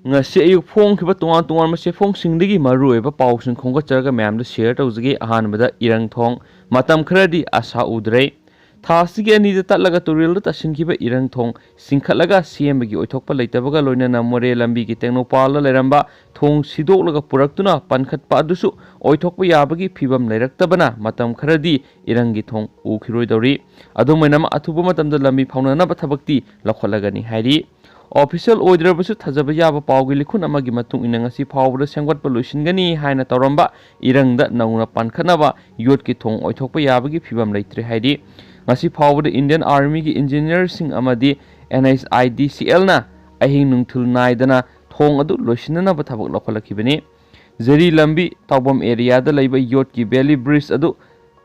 ngasi ayuk phongkhiba tongan tongan ma sefongsingdagi maruoiba pausing khongatjaraga mayamda share tawjage ahanbada irangthong matam kharadi asa udre thasigi anida tatlaga turilda tasingkiba irangthong singkhatlaga sembagi oithokpa leitabaga loinana more lambi gi tengnopal leramba thong sidolaga puraktuna pankhatpa adusu oithokpa yabagi phibam leiraktabana matam kharadi irangi thong ukhiroidori adumainama athuba matamda lambi phaunanaba thabakti lakholagani hairi official ओइद्रबसु थजब याबा पावगी लिखुन अमगी मतुंग इना ngasi फावबदा सेंगवटपा लोइसिनगनी हाइना तौरंबा इरंगदा नौना पानखनाबा vote की थोंग ओइथोकपा याबगी फिबम लेत्रे हाइदि ngasi फावबदा इंडियन आर्मी की इंजीनियर सिंग अमदी NSIDCL ना अहिंग नुंगथुल नाइदना थोंग अदु लोइसिननाबा थबक लखलखिबनी जरी लंबी तौबम एरियादा लैबा योट की वैली ब्रिज अदु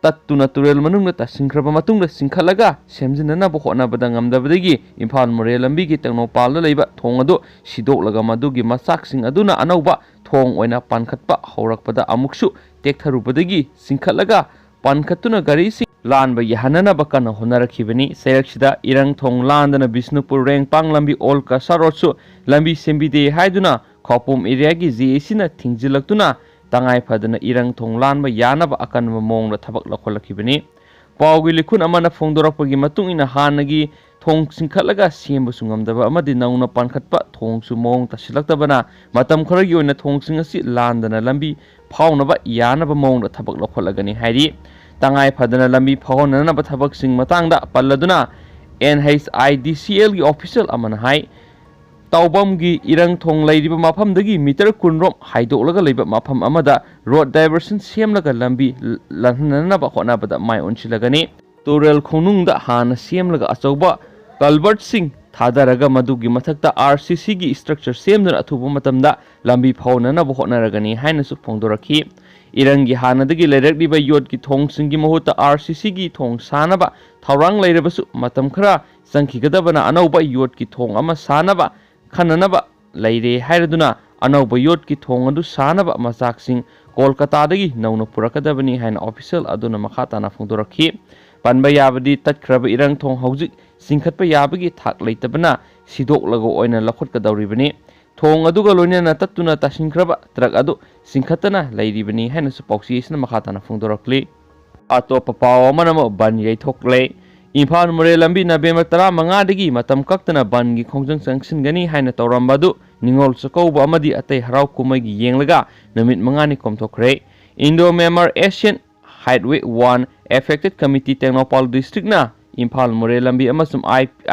तत्तुना तुरेल मनुंगना तसिंख्रबा मतुंगदा सिंखलगा सेमजिननाबा होनाबदा ngamdabadagi इम्फाल मोरे लंबी की टेक्नोपाल लैबा थोंग अदु सिदोकलगा मदुगी मसाकसिंग अदुना अनौबा थोंग ओइना पानखतपा हौरकपदा अमुकसु टेक्थरुबदगी सिंखलगा पानखतुना गारीसिंग लानबा यहाननाबा कन होनरखिबनी सेरक्सिदा इरंग थोंग लांदना बिष्णुपुर रेंगपांग लंबी ओल कासारोसु लंबी सेंबिदे हाइदुना खौपुम एरियागी जेसिना थिंजिलक्तुना तंगाई फदना इरंग थोंग लानबा यानबा अकनबा मोंगदा थबक लखलखिबनी पावगी लिखुन अमना फोंदोरकपगी मतुंग इना हानगी थोंग सिंखलगा सेमबसु ngamdaba amadi nauna pankhatpa thongsu mong tasilaktabana matam khoragi oina thongsing asi landana lambi phaunaba yanaba mongda thabak lokholagani hairi tangai phadana lambi phahonanaba thabak sing matangda palladuna NHIDCL gi official amana hai तौबमगी इरंग थोंग लैरिबा माफमदगी metre कुनरोम हाइदोलगा लैबा माफम अमदा रोड डाइवर्सन सेमलगा लंबी लहननबा होनाबदा माय ओनसिलगनी तुरेल खोनुंगदा हाना सेमलगा अचौबा कल्बर्ट सिंह थादरगा मदुगी मथक्ता RCC गी स्ट्रक्चर सेमदना अथुबा मतमदा लंबी फाउननबा होनरगनी हाइनसु फोंदोरखी इरंगी हानदगी लैरकलिबा योट की थोंग सिंगी महुता RCC गी थोंग सानबा थौरांग लैरबसु मतम खरा संखिगदबना अनौबा योट की थोंग अमा सानबा खननबा लैरे हाइरदुना अनौबा योट की थोंग अदु सानबा मचाकसिंग कोलकातादगी नौना पुरकदबनी हाइन ऑफिशियल अदुना मखाताना फोंदोरखी पनबा याबदी तत्खरब इरंग थोंग हौजिक सिंखतपा याबगी थाक लैतबना सिदोकलगो ओइना लखोटकदौरिबनी थोंग अदुगा लोइनना तत्तुना तासिंखरबा ट्रक अदु सिंखतना लैरिबनी हाइनसु पौक्सीसना मखाताना फोंदोरखली अतोपा पाव अमनम बन यैथोकले इम्फाल मोरे लंबी नवेम्बर 15 मतम कक्तना बनगी खोंजंग संगसिनगनी हाइना तौरंबादु निंगोल चकौबा अमदी अतै हराव कुमैगी येंगलगा नमित मंगानी कोमथोखरे Indo Myanmar Asian highway 1 affected committee Tengnoupal district ना इम्फाल मोरे लंबी अमसुम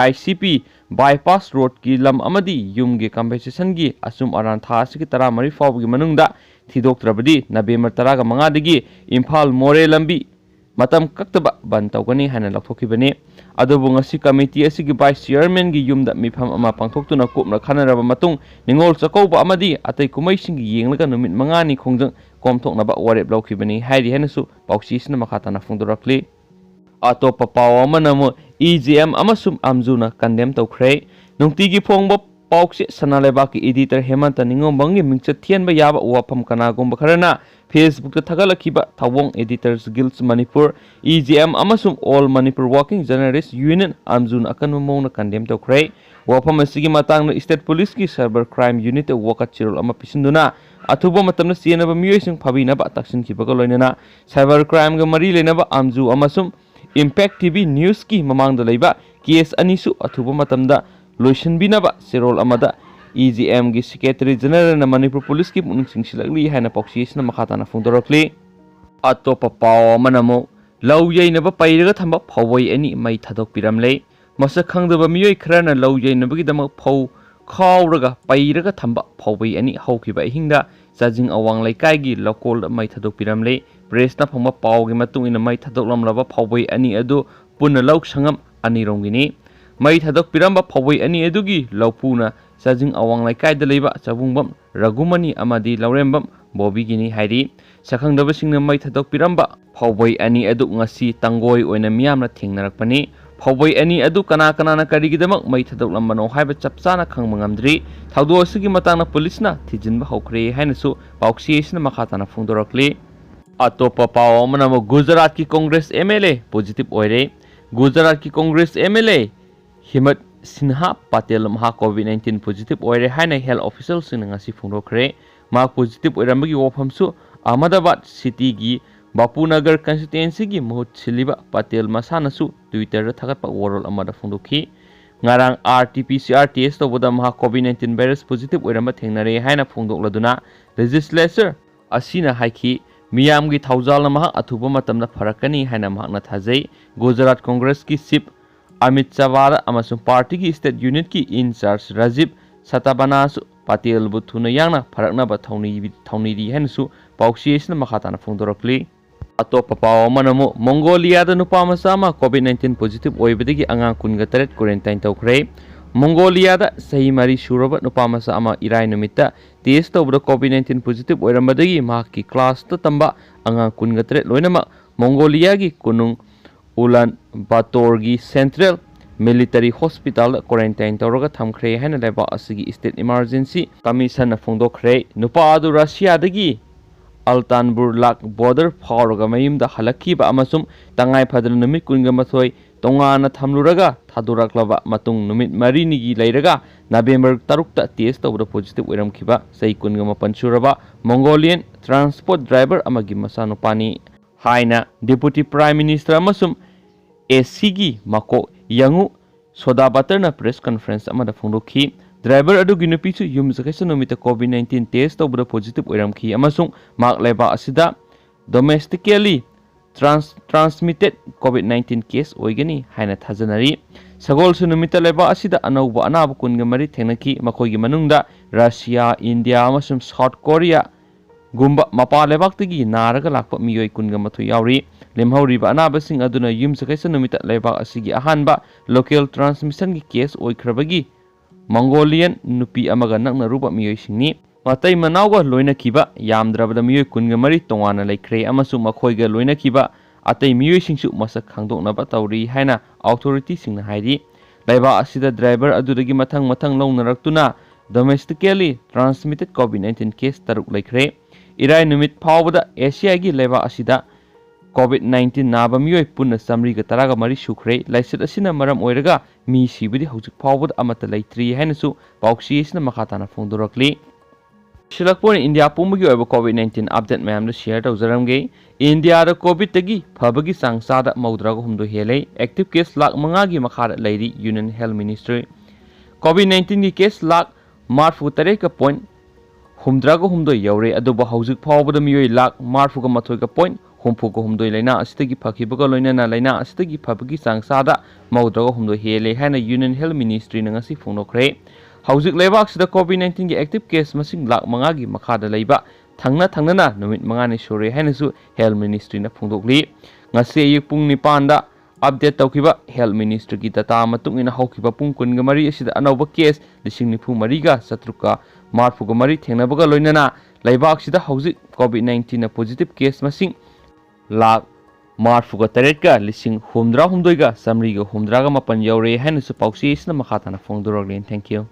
ICP बाईपास रोड की लम अमदी युमगे कंपेसेशन गी असुम अरान थासिकी 13 फावगी मनुंगदा थिदोक्त्रबदी नवेम्बर 15 इम्फाल मोरे लंबी मतम कक्तबा बन तौगनी हाना लौथोखिबनी अदुबु ngasi कमिटी असिगी वाइस चेयरमैन गी युमदा मिफम अमा पांथोक्तुना कोपना खनरबा मतुंग निंगोल चकौबा अमदी अतै कुमैसिंगी येंगलगा नुमित मंगानी खोंजंग कोमथोकनबा वरेप लौखिबनी हाइरि हेनसु पाउसीसना मखाताना फोंदोरखली अतोपा पाव अमनमु EGM अमसुम अमजुना कंडेम तौखरे नुंगतिगी फोंगबा पाउक्से सनालेबाकी एडिटर हेमंत निंगोंबंगी मिंगचत थियनबा याबा वाफम कनागुंबा खरना Facebook ta thagalakiba Thawong Editors Guilds Manipur EGM amasum All Manipur Working Journalists Union amjun akan mona condemn tokre wafam asigi matang no State Police ki Cyber Crime Unit wakat chirul ama pisinduna athuba matamna sienaba miyoising phabina ba taksin kibaga loinana Cyber Crime ga mari lenaba amju amasum Impact TV News ki mamang da leiba case anisu athuba matamda loisin binaba serol amada EGM की secretary general न Manipur police की पुनिंग सिंगसिलगली हैना पॉक्सीसना मखाताना फोंदोरखली अतोपा पाव मनमो लौ यैनब पैरगा थंबा फौवै अनि मै थादोकपिरमले मसक खंगदबा मियोय खरना लौ यैनबगी दमक फौ खावरगा पैरगा थंबा फौवै अनि हौखिबा हिंगदा चाजिंग अवांग लैकायगी लकोल मै थादोकपिरमले प्रेसना फंबा पावगी मतुंगिना मै थादोकलमलबा फौवै अनि अदु पुन लौक संगम अनि रोंगिनी मै थादोकपिरमबा फौवै अनि अदुगी लौपुना चाजिंग अवांग लैकायदा लैबा चाबुंगबम रघुमनी अमादी लौरेंबम बोबीगिनी हाइरी सखंगदबसिंगना मै थादोकपिरमबा फौवै अनि अदु ngasi तंगोय ओइना मियामना थेंगनरकपनी फौवै अनि अदु कना कनाना करिगिदमक मै थादोकलमबनो हाइबा चपचाना खंगमंगमद्री थाउदोसगी मतांगना पुलिसना थिजिनबा हौखरे हाइनसु पाउक्सीसना मखाताना फोंदोरकली अतोपा पाव अमनम गुजरात की कांग्रेस MLA पॉजिटिव ओइरे गुजरात की कांग्रेस MLA हिमत Sinha Patel mahak COVID-19 positive oire haina health official sing ngasi phungdokre mahak positive oirambagi wafamsu Ahmedabad city gi Bapunagar constituency gi mahut siliba Patel masanasu Twitter da thagat pa worol amada phungdokhi ngarang RT-PCR test tawda mahak COVID-19 virus positive oiramba thengnare haina phungdokladuna legislature asina haiki miyamgi thaujal mahak athuba matamna pharakani haina mahakna thajai Gujarat Congress ki chief Amit Chawala amasung party ki state unit ki in charge Rajiv Satabanasu Patel bu thuna yangna pharakna ba thauni ri hensu pauksiyesna makhatana phungdorakli atop papaw manamo Mongolia da nupa masama COVID-19 positive oibadagi angang kunga taret quarantine tawkhre Mongolia da sahi mari suraba nupa masama irai numita test tawbda COVID-19 positive oirambadagi mahaki class ta tamba angang kunga taret loinama Mongolia gi kunung Ulan Batorgi Central Military Hospital quarantine tawraga thamkhre haina leba asigi state emergency commission na phungdokre nupa adu Russia dagi Altanbur lak border phawraga mayimda halakhiba amasum tangai phadra numit kunga mathoi tongana thamluraga thaduraklaba matung numit marini gi leiraga November 3 ta test tawda positive oiramkhiba sei kunga mapan suraba Mongolian transport driver amagi masano pani haina deputy prime minister amasum SCG mako yangu soda baterna press conference amada phungdokhi driver adugi nupisu yum sakesa nomita COVID-19 test tawbda positive oiramkhi amasung mak leba asida domestically transmitted COVID-19 case oigani haina thajanari sagol su nomita leba asida anauba anaba kunga mari thengnaki makoigi manungda Russia India amasum South Korea gumba mapa lebaktagi naraga lakpa miyoi kunga mathu yauri lemhauriba anabasing aduna yum sakaisa numita lebak asigi ahanba local transmission gi case oikrabagi Mongolian nupi amaga nakna ruba miyoi singni matai manawga loina kiba yamdrabada miyoi kunga mari tongana laikre amasu makhoiga loina kiba atai miyoi singsu masak khangdoknaba tawri haina authority singna hairi laiba asida driver adudagi mathang launaraktuna domestically transmitted COVID-19 case taruk laikre Irai numit phawbada Asia gi leba asida COVID-19 naba miyoi punna samri ga taraga mari sukre laisit asina maram oiraga mi sibudi hojik phawbada amata laitri hainasu pauksi isna makhatana phongdorakli Shilakpon India pumbugi oiba COVID-19 update mayam da share tawjaramge India da COVID tagi phabagi sangsada maudraga humdo helai active case lakh manga gi makhara lairi Union Health Ministry COVID-19 gi case lakh marfu tareka point humdraga humdo yaure aduba hauzik phawbada miyoi lak marfuga mathoiga point humfuga humdoi laina asitagi phakibaga loinana laina asitagi phabagi sangsada maudraga humdo hele haina Union Health Ministry na ngasi phunokre hauzik lebak sida COVID-19 gi active case masing lak manga gi makhada leiba thangna numit manga ni sore haina su Health Ministry na phungdokli ngasi ayuk pung 9 da update tawkiba Health Ministry ki data matung ina haukiba pung kunga mari asida anauba case 93 ga satruka marfuga mari thengnabaga loinana laibak sida hauzik COVID-19 na positive case masing lak marfuga taretka lising humdra humdoiga samriga humdraga mapan yaure haina su pausi isna makhatana phongdoraglen thank you